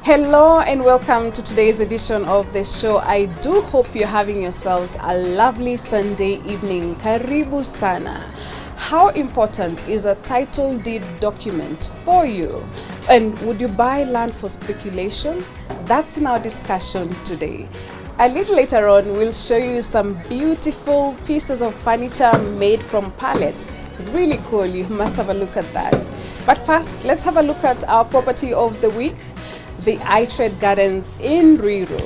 Hello and welcome to today's edition of the show. I do hope you're having yourselves a lovely Sunday evening. Karibu sana. How important is a title deed document for you? And would you buy land for speculation? That's in our discussion today. A little later on, we'll show you some beautiful pieces of furniture made from pallets. Really cool, you must have a look at that. But first, let's have a look at our property of the week, the iTrade Gardens in Ruiru.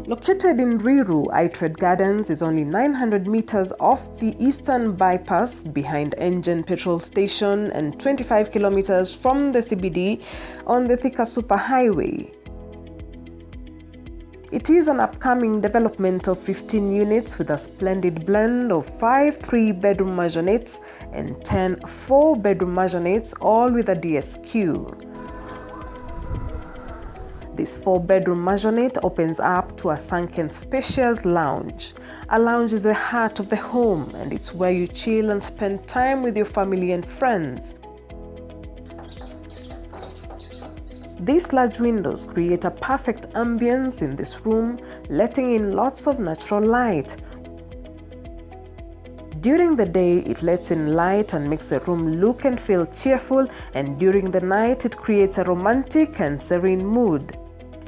Located in Ruiru, iTrade Gardens is only 900 meters off the Eastern Bypass behind Engine Petrol Station and 25 kilometers from the CBD on the Thika Superhighway. It is an upcoming development of 15 units with a splendid blend of 5 3-bedroom maisonets and 10 4-bedroom maisonets, all with a DSQ. This 4-bedroom maisonette opens up to a sunken spacious lounge. A lounge is the heart of the home, and it's where you chill and spend time with your family and friends. These large windows create a perfect ambience in this room, letting in lots of natural light. During the day, it lets in light and makes the room look and feel cheerful, and during the night, it creates a romantic and serene mood.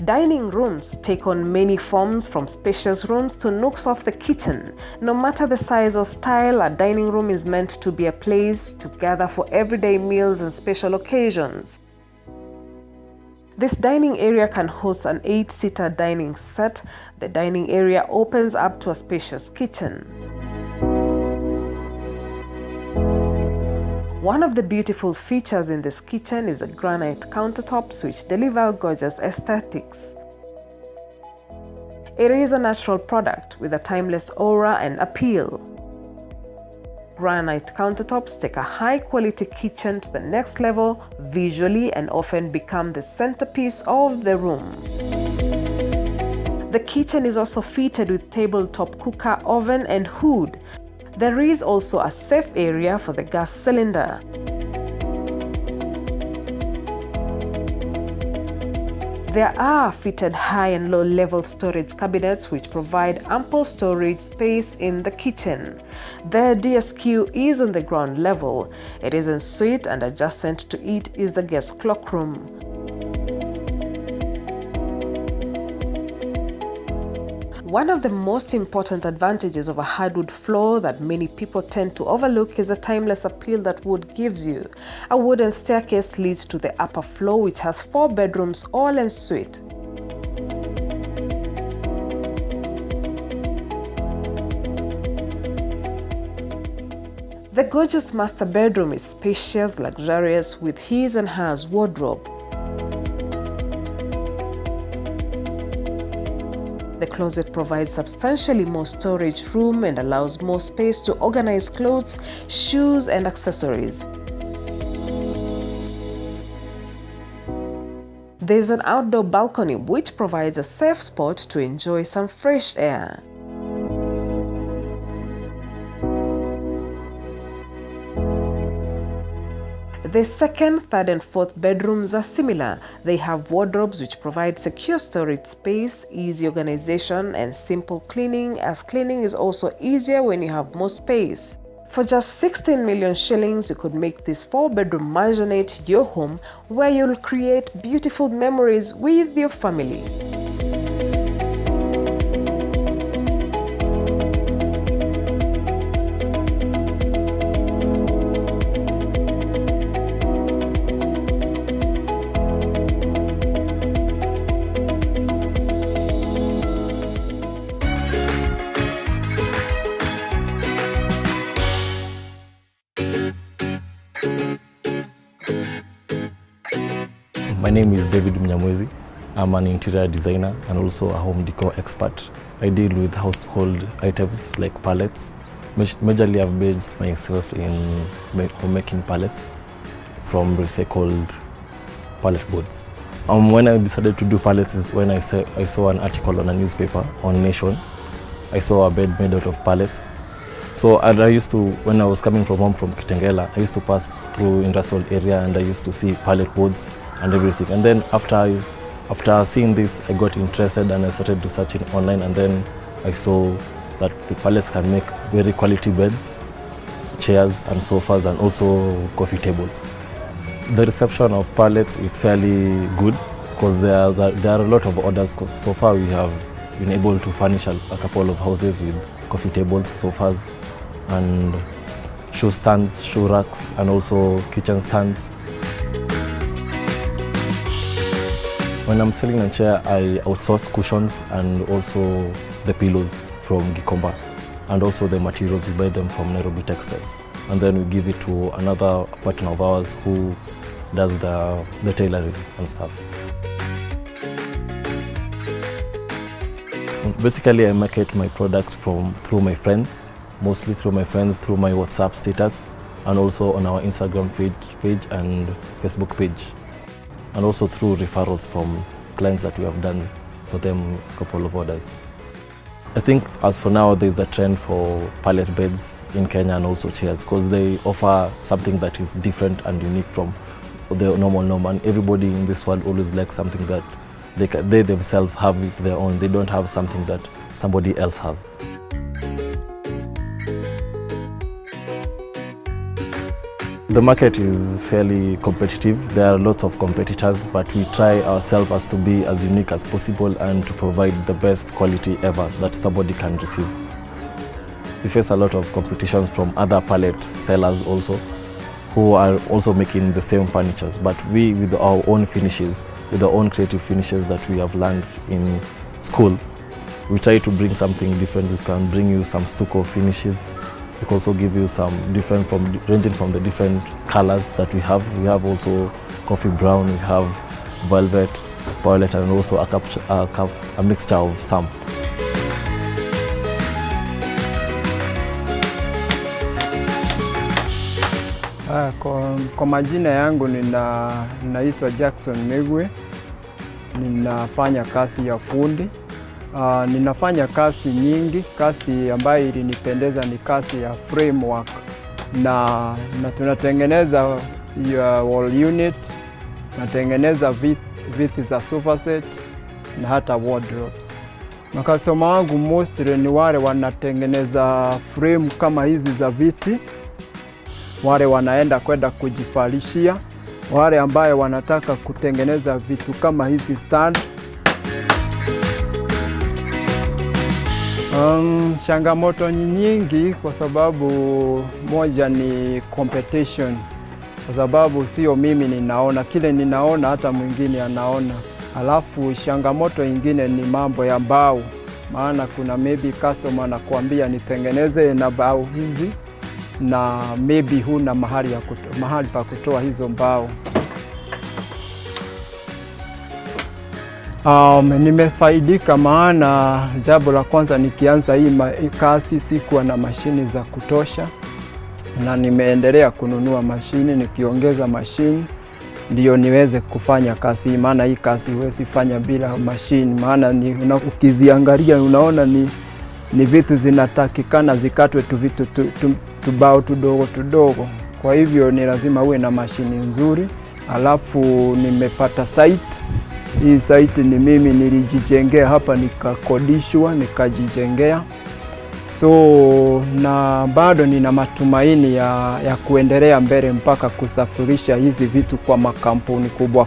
Dining rooms take on many forms, from spacious rooms to nooks of the kitchen. No matter the size or style, a dining room is meant to be a place to gather for everyday meals and special occasions. This dining area can host an 8-seater dining set. The dining area opens up to a spacious kitchen. One of the beautiful features in this kitchen is the granite countertops, which deliver gorgeous aesthetics. It is a natural product with a timeless aura and appeal. Granite countertops take a high-quality kitchen to the next level visually and often become the centerpiece of the room. The kitchen is also fitted with tabletop cooker, oven and hood. There is also a safe area for the gas cylinder. There are fitted high and low level storage cabinets which provide ample storage space in the kitchen. The DSQ is on the ground level. It is en suite, and adjacent to it is the guest cloakroom. One of the most important advantages of a hardwood floor that many people tend to overlook is the timeless appeal that wood gives you. A wooden staircase leads to the upper floor, which has 4 bedrooms, all en suite. The gorgeous master bedroom is spacious, luxurious, with his and hers wardrobe. The closet provides substantially more storage room and allows more space to organize clothes, shoes, and accessories. There is an outdoor balcony which provides a safe spot to enjoy some fresh air. The second, third, and fourth bedrooms are similar. They have wardrobes which provide secure storage space, easy organization, and simple cleaning, as cleaning is also easier when you have more space. For just 16 million shillings, you could make this 4-bedroom maisonette your home, where you'll create beautiful memories with your family. My name is David Mnyamwezi. I'm an interior designer and also a home decor expert. I deal with household items like pallets. Majorly I've based myself in making pallets from recycled pallet boards. When I decided to do pallets is when I saw an article on a newspaper on Nation. I saw a bed made out of pallets. So and I used to, when I was coming from home from Kitengela, I used to pass through industrial area and I used to see pallet boards and everything. And then after seeing this, I got interested and I started researching online, and then I saw that the pallets can make very quality beds, chairs and sofas, and also coffee tables. The reception of pallets is fairly good because there are a lot of orders. So far we have been able to furnish a couple of houses with coffee tables, sofas, and shoe stands, shoe racks, and also kitchen stands. When I'm selling a chair, I outsource cushions and also the pillows from Gikomba, and also the materials, we buy them from Nairobi Textiles. And then we give it to another partner of ours who does the tailoring and stuff. Basically, I market my products through my friends, mostly through my friends, through my WhatsApp status, and also on our Instagram page and Facebook page, and also through referrals from clients that we have done for them a couple of orders. I think as for now, there's a trend for pallet beds in Kenya and also chairs, because they offer something that is different and unique from the normal norm, and everybody in this world always likes something that they themselves have it their own. They don't have something that somebody else have. The market is fairly competitive. There are lots of competitors, but we try ourselves as to be as unique as possible and to provide the best quality ever that somebody can receive. We face a lot of competitions from other pallet sellers also, who are also making the same furnitures, but we, with our own finishes, with our own creative finishes that we have learned in school, we try to bring something different. We can bring you some stucco finishes. We can also give you some different, ranging from the different colors that we have. We have also coffee brown, we have velvet, violet, and also a mixture of some. Kwa majina yangu ninaitwa Jackson Megwe. Ninafanya kazi ya fundi. Ninafanya kazi nyingi. Kazi ambayo ilinipendeza ni kazi ya framework, na tunatengeneza wall unit, natengeneza viti za sofa set na hata wardrobes. Na customer wangu mostly ni wale wanatengeneza frame kama hizi za viti, wale wanaenda kwenda kujifalishia, wale ambaye wanataka kutengeneza vitu kama hizi stand. Changamoto nyingi kwa sababu moja ni competition, kwa sababu sio mimi ninaona kile ninaona, hata mwingine anaona. Alafu changamoto nyingine ni mambo ya mbao, maana kuna maybe customer anakuambia nitengeneze na mbao hizi, na maybe huna mahali pa kutoa hizo mbao. Nimefaidika, maana jambo la kwanza nikianza hii kazi sikuwa na mashini za kutosha, na nimeendelea kununua mashini, nikiongeza mashini ndio niweze kufanya kazi hii, maana hii kazi huwezi fanya bila mashini, maana ukiziangalia unaona ni vitu zinatakikana zikatwe tu vitu tubao tudogo. Kwa hivyo ni lazima uwe na mashini nzuri. Alafu nimepata site. Hii site ni mimi nilijijengea hapa, nikakodishwa, nikajijengea. So na bado nina matumaini ya kuendelea mbele mpaka kusafirisha hizi vitu kwa makampuni kubwa.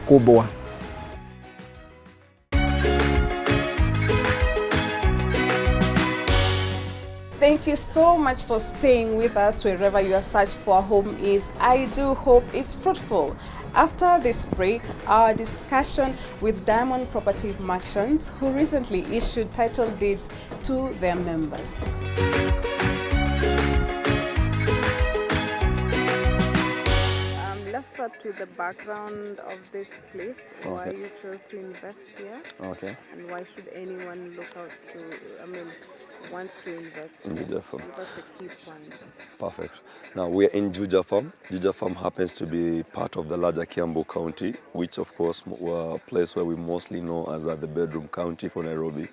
Thank you so much for staying with us wherever your search for a home is. I do hope it's fruitful. After this break, our discussion with Diamond Property Merchants, who recently issued title deeds to their members. Let's start with the background of this place. Okay. Why you chose to invest here? Okay. And why should anyone look out want to invest in Juja Farm? That's the key point. Perfect. Now we're in Juja Farm. Juja Farm happens to be part of the larger Kiambu County, which of course were a place where we mostly know as the bedroom county for Nairobi.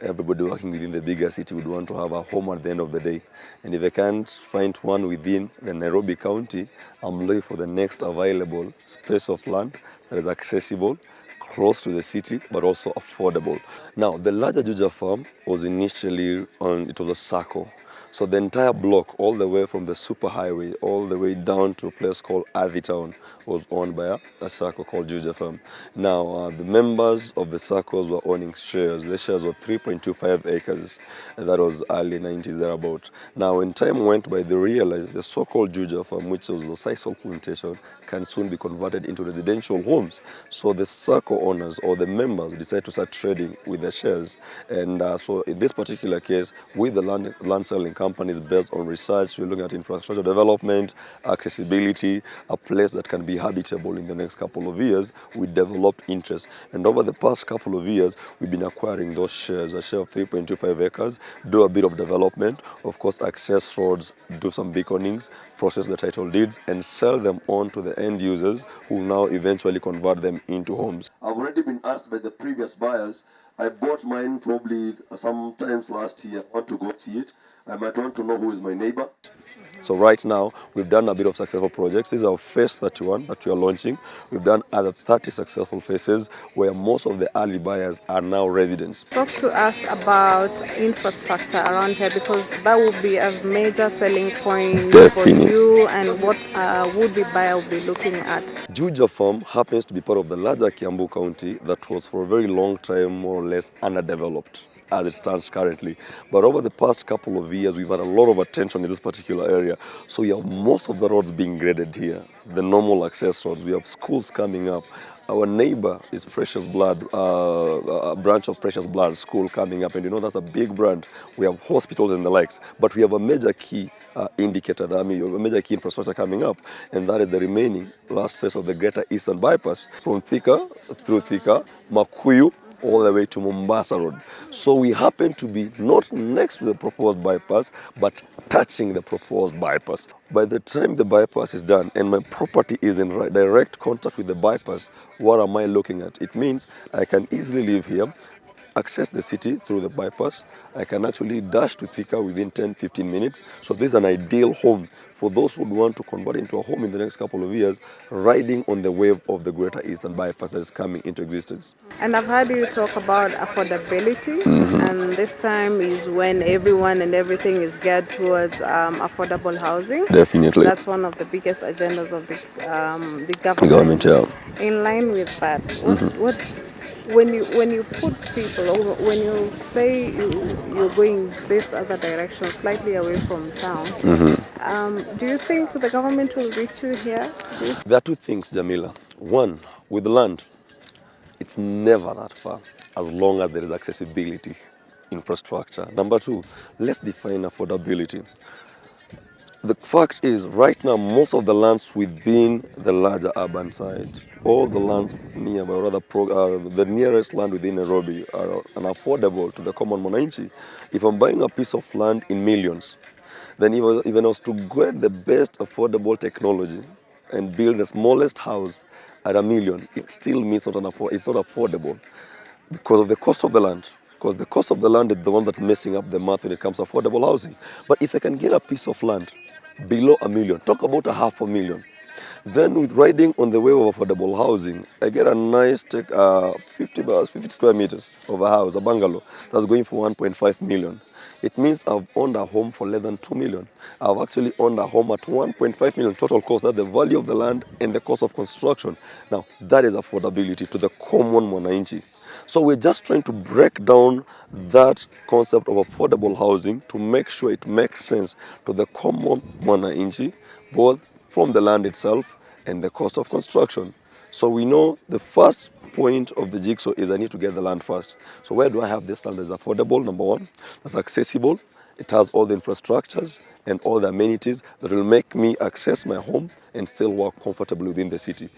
everybody working within the bigger city would want to have a home at the end of the day. And if they can't find one within the Nairobi County, I'm looking for the next available space of land that is accessible, close to the city, but also affordable. Now, the larger Juja farm was initially it was a circle. So the entire block, all the way from the superhighway, all the way down to a place called Athi Town, was owned by a circle called Juja Farm. Now, the members of the circles were owning shares. The shares were 3.25 acres, and that was early 90s thereabout. Now, when time went by, they realized the so-called Juja Farm, which was a sisal plantation, can soon be converted into residential homes. So the circle owners or the members decided to start trading with the shares. And so in this particular case, with the land selling companies based on research, we're looking at infrastructure development, accessibility, a place that can be habitable in the next couple of years. We developed interest. And over the past couple of years, we've been acquiring those shares, a share of 3.25 acres, do a bit of development, of course, access roads, do some beaconings, process the title deeds, and sell them on to the end users who now eventually convert them into homes. I've already been asked by the previous buyers. I bought mine probably sometimes last year. I want to go see it. I might want to know who is my neighbor. So right now, we've done a bit of successful projects. This is our phase 31 that we are launching. We've done other 30 successful phases where most of the early buyers are now residents. Talk to us about infrastructure around here, because that would be a major selling point for you, and what would-be buyer will be looking at. Juja Farm happens to be part of the larger Kiambu County that was for a very long time more or less underdeveloped as it stands currently. But over the past couple of years, we've had a lot of attention in this particular area. So we have most of the roads being graded here, the normal access roads. We have schools coming up. Our neighbor is Precious Blood, a branch of Precious Blood school coming up. And you know, that's a big brand. We have hospitals and the likes. But we have a major key indicator, a major key infrastructure coming up. And that is the remaining last phase of the Greater Eastern Bypass from Thika, through Thika, Makuyu, all the way to Mombasa Road. So we happen to be not next to the proposed bypass, but touching the proposed bypass. By the time the bypass is done and my property is in direct contact with the bypass, what am I looking at? It means I can easily live here, access the city through the bypass. I can actually dash to Thika within 10-15 minutes. So this is an ideal home for those who want to convert into a home in the next couple of years, riding on the wave of the Greater Eastern Bypass that is coming into existence. And I've heard you talk about affordability, and this time is when everyone and everything is geared towards affordable housing. Definitely. That's one of the biggest agendas of the government. Yeah. In line with that, when you put people, or when you say you're going this other direction, slightly away from town, do you think the government will reach you here? There are two things, Jamila. One, with land, it's never that far as long as there is accessibility, infrastructure. Number two, let's define affordability. The fact is, right now, most of the lands within the larger urban side, all the lands nearby, or rather the nearest land within Nairobi are unaffordable to the common mwananchi. If I'm buying a piece of land in millions, then even I was to get the best affordable technology and build the smallest house at $1 million, it still means it's not affordable because of the cost of the land. Because the cost of the land is the one that's messing up the math when it comes to affordable housing. But if I can get a piece of land below $1 million, talk about $500,000, then with riding on the wave of affordable housing, I get a nice 50 square meters of a house, a bungalow, that's going for 1.5 million. It means I've owned a home for less than 2 million. I've actually owned a home at 1.5 million total cost. That's the value of the land and the cost of construction. Now, that is affordability to the common mwananchi. So we're just trying to break down that concept of affordable housing to make sure it makes sense to the common mwananchi, both from the land itself and the cost of construction. So we know the first point of the jigsaw is I need to get the land first. So where do I have this land that's affordable, number one, that's accessible, it has all the infrastructures and all the amenities that will make me access my home and still work comfortably within the city.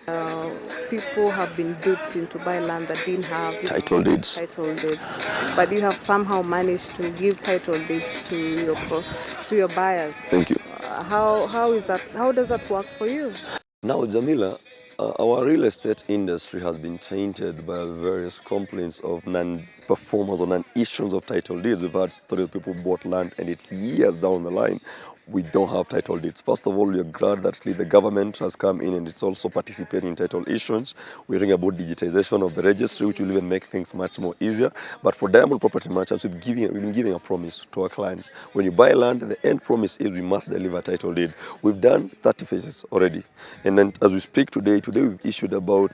People have been duped into buy land that didn't have title deeds. But you have somehow managed to give title deeds to your buyers. Thank you. How is that? How does that work for you? Now, Jamila, Our real estate industry has been tainted by various complaints of non-performance or non-issuance of title deeds. We've had stories of people bought land and it's years down the line we don't have title deeds. First of all, we are glad that the government has come in and it's also participating in title issuance. We're hearing about digitization of the registry, which will even make things much more easier. But for Diamond Property Merchants, we've been giving a promise to our clients. When you buy land, the end promise is we must deliver a title deed. We've done 30 phases already. And then as we speak today we've issued about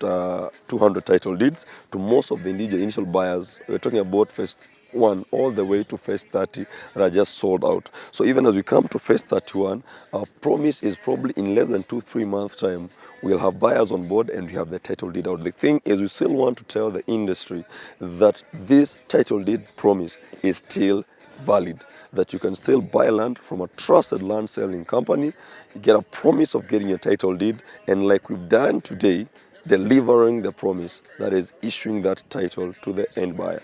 200 title deeds to most of the initial buyers. We're talking about phase 1 all the way to phase 30 that are just sold out. So even as we come to phase 31, our promise is probably in less than 2-3 months time we'll have buyers on board and we have the title deed out. The thing is we still want to tell the industry that this title deed promise is still valid, that you can still buy land from a trusted land selling company, you get a promise of getting your title deed, and like we've done today, delivering the promise, that is issuing that title to the end buyer.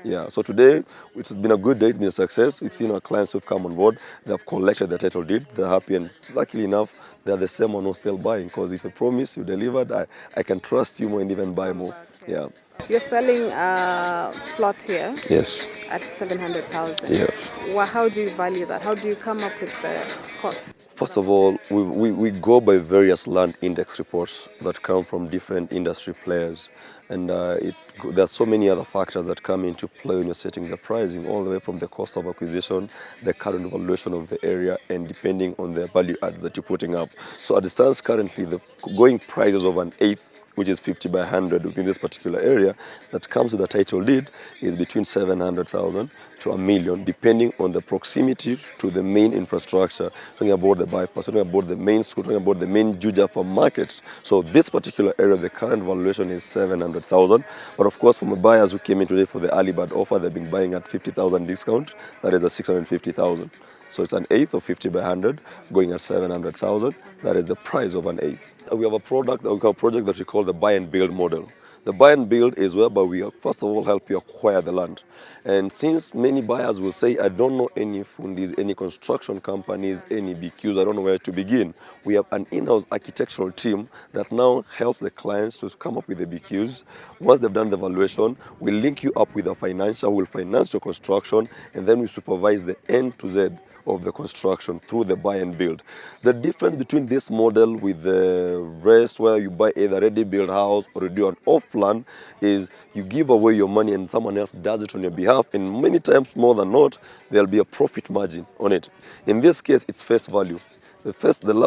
Yeah, so today it's been a good day, it's been a success. We've seen our clients who've come on board, they've collected the title deed, they're happy, and luckily enough, they're the same one who's still buying, because if a promise you delivered, I can trust you more and even buy more. Yeah. You're selling a plot here Yes. at 700,000. Yeah. Well, how do you value that? How do you come up with the cost? First of all, we go by various land index reports that come from different industry players. And there are so many other factors that come into play when you're setting the pricing, all the way from the cost of acquisition, the current valuation of the area, and depending on the value add that you're putting up. So at the stance currently, the going prices of an eighth, which is 50 by 100 within this particular area, that comes with a title deed is between 700,000 to $1 million, depending on the proximity to the main infrastructure. Talking about the bypass, talking about the main school, talking about the main Juja for market. So this particular area, the current valuation is 700,000. But of course, for my buyers who came in today for the early bird offer, they've been buying at 50,000 discount. That is a 650,000. So it's an eighth of 50 by 100 going at 700,000. That is the price of an eighth. We have a project that we call the buy and build model. The buy and build is whereby we first of all help you acquire the land. And since many buyers will say, I don't know any fundis, any construction companies, any BQs, I don't know where to begin. We have an in-house architectural team that now helps the clients to come up with the BQs. Once they've done the valuation, we link you up with a financial, we'll finance your construction, and then we supervise the end to Z of the construction through the buy and build. The difference between this model with the rest, where you buy either ready-built house or you do an off-plan, is you give away your money and someone else does it on your behalf, and many times more than not, there'll be a profit margin on it. In this case, it's face value. The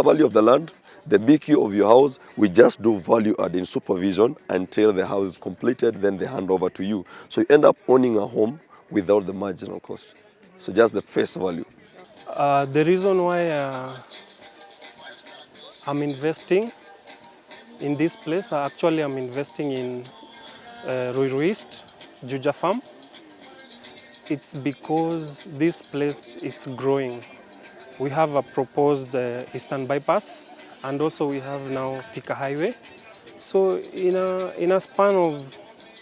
value of the land, the BQ of your house, we just do value add in supervision until the house is completed, then they hand over to you. So you end up owning a home without the marginal cost. So just the face value. The reason why I'm investing in this place, actually I'm investing in Ruiru East, Juja Farm. It's because this place it's growing. We have a proposed Eastern Bypass, and also we have now Thika Highway. So in a span of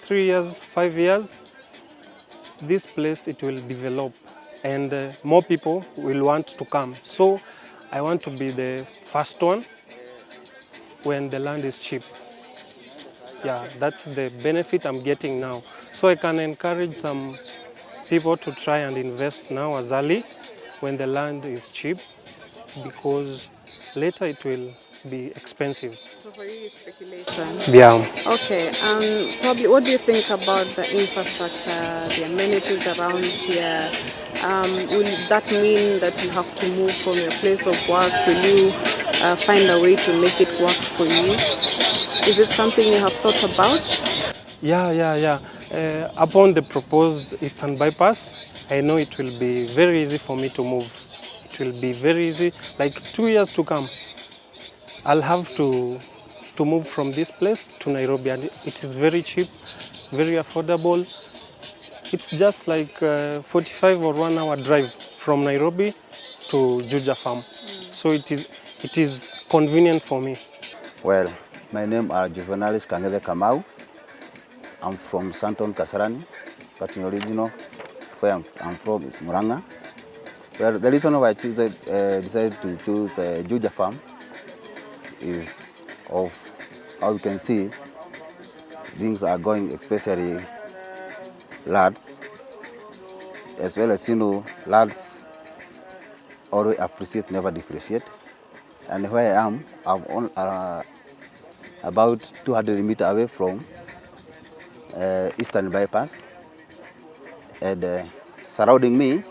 3 years, 5 years, this place it will develop, and more people will want to come. So I want to be the first one when the land is cheap. Yeah, that's the benefit I'm getting now. So I can encourage some people to try and invest now as early when the land is cheap, because later it will be expensive. So for you, it's speculation. Yeah. Okay, probably what do you think about the infrastructure, the amenities around here? Will that mean that you have to move from your place of work? Will you find a way to make it work for you? Is it something you have thought about? Yeah. Upon the proposed Eastern Bypass, I know it will be very easy for me to move. It will be very easy, like 2 years to come. I'll have to move from this place to Nairobi, and it is very cheap, very affordable. It's just like 45 or 1 hour drive from Nairobi to Juja Farm. So it is convenient for me. Well, my name is Juvenalis Kangede Kamau. I'm from Santon Kasarani, but in original, where I'm from is Muranga. Well, the reason why I decided to choose Juja Farm is of how we can see things are going, especially lads, as well as lads always appreciate, never depreciate. And where I am, I'm on, about 200 meters away from Eastern Bypass, and surrounding me,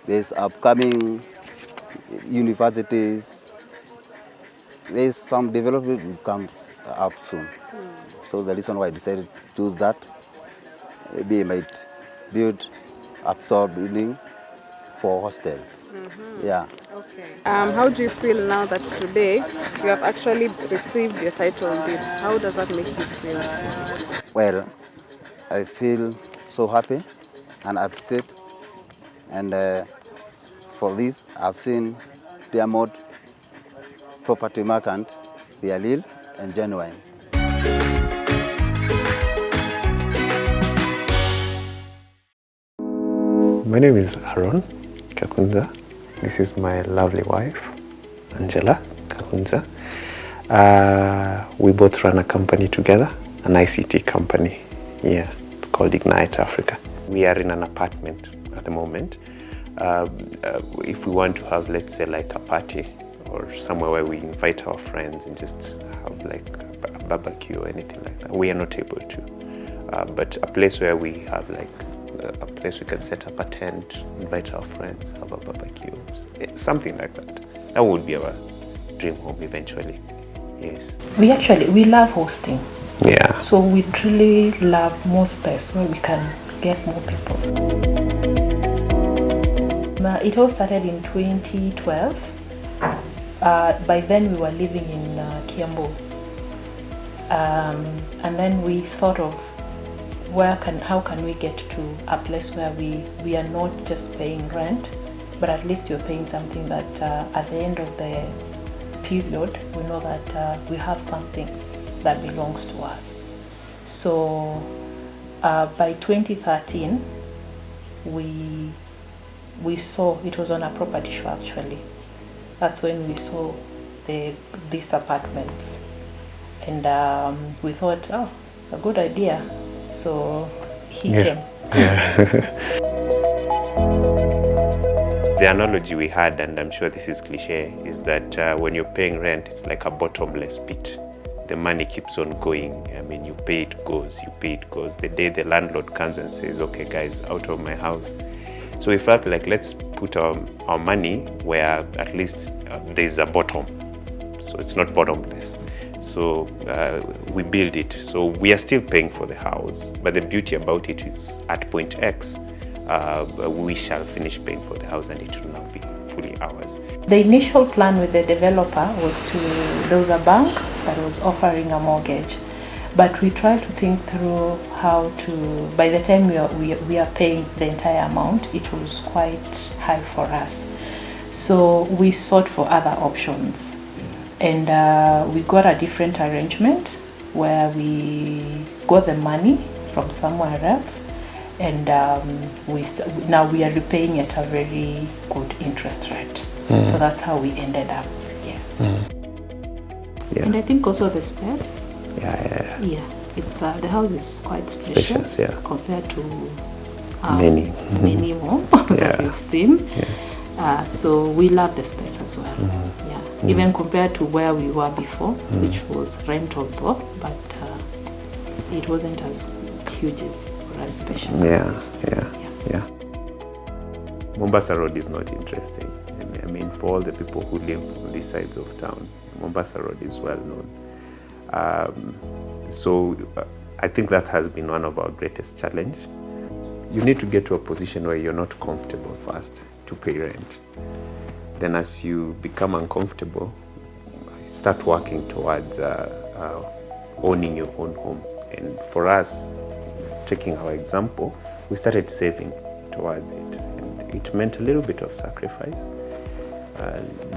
there's upcoming universities. There's some development will come up soon. So the reason why I decided to choose that, maybe I might build absorb building for hostels. Yeah. Okay. How do you feel now that today you have actually received your title deed? How does that make you feel? Well, I feel so happy and upset, and for this I've seen Diamond Property Merchant, they are real and genuine. My name is Aaron Kakunza. This is my lovely wife, Angela Kakunza. We both run a company together, an ICT company. Yeah, it's called Ignite Africa. We are in an apartment at the moment. If we want to have, let's say, like a party or somewhere where we invite our friends and just have like a barbecue or anything like that, we are not able to. But a place where we have like a place we can set up a tent, invite our friends, have a barbecue, something like that. That would be our dream home eventually. Yes. We love hosting. Yeah. So we really love more space where we can get more people. It all started in 2012. By then we were living in Kiambu. And then we thought of how can we get to a place where we are not just paying rent, but at least you're paying something that at the end of the period, we know that we have something that belongs to us. So by 2013, we saw, it was on a property show actually. That's when we saw these apartments. And we thought, oh, a good idea. So he came. Yeah. The analogy we had, and I'm sure this is cliche, is that when you're paying rent, it's like a bottomless pit. The money keeps on going. I mean, you pay it goes, you pay it goes. The day the landlord comes and says, okay guys, out of my house. So we felt like, let's put our money where at least there's a bottom. So it's not bottomless. So we build it. So we are still paying for the house, but the beauty about it is at point X, we shall finish paying for the house and it will now be fully ours. The initial plan with the developer was there was a bank that was offering a mortgage, but we tried to think through how to, by the time we are paying the entire amount, it was quite high for us. So we sought for other options. And we got a different arrangement where we got the money from somewhere else, and now we are repaying at a very good interest rate. So that's how we ended up. Yes. Yeah. And I think also the space. Yeah. It's the house is quite spacious, yeah. compared to many more that we've seen. Yeah. So we love the space as well. Yeah. Even compared to where we were before, which was rental though, but it wasn't as huge or as spacious as this. Yeah. Mombasa Road is not interesting. I mean, for all the people who live on these sides of town, Mombasa Road is well known. So I think that has been one of our greatest challenge. You need to get to a position where you're not comfortable first to pay rent. Then as you become uncomfortable, start working towards owning your own home. And for us, taking our example, we started saving towards it. And it meant a little bit of sacrifice,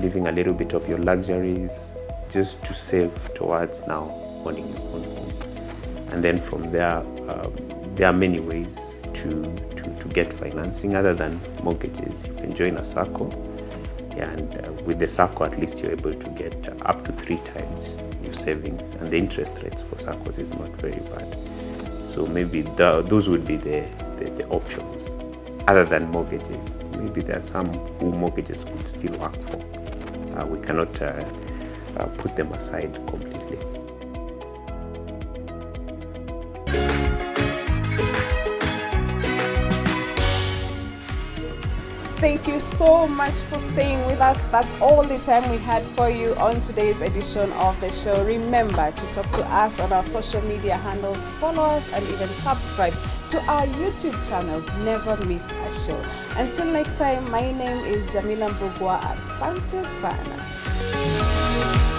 leaving a little bit of your luxuries just to save towards now owning your own home. And then from there are many ways to get financing other than mortgages. You can join a circle Yeah, and with the SACCO, at least you're able to get up to 3 times your savings, and the interest rates for SACCOs is not very bad. So maybe those would be the options. Other than mortgages, maybe there are some who mortgages would still work for. We cannot put them aside completely. Thank you so much for staying with us. That's all the time we had for you on today's edition of the show. Remember to talk to us on our social media handles, follow us, and even subscribe to our YouTube channel. Never miss a show. Until next time, my name is Jamila Mbugua. Asante sana.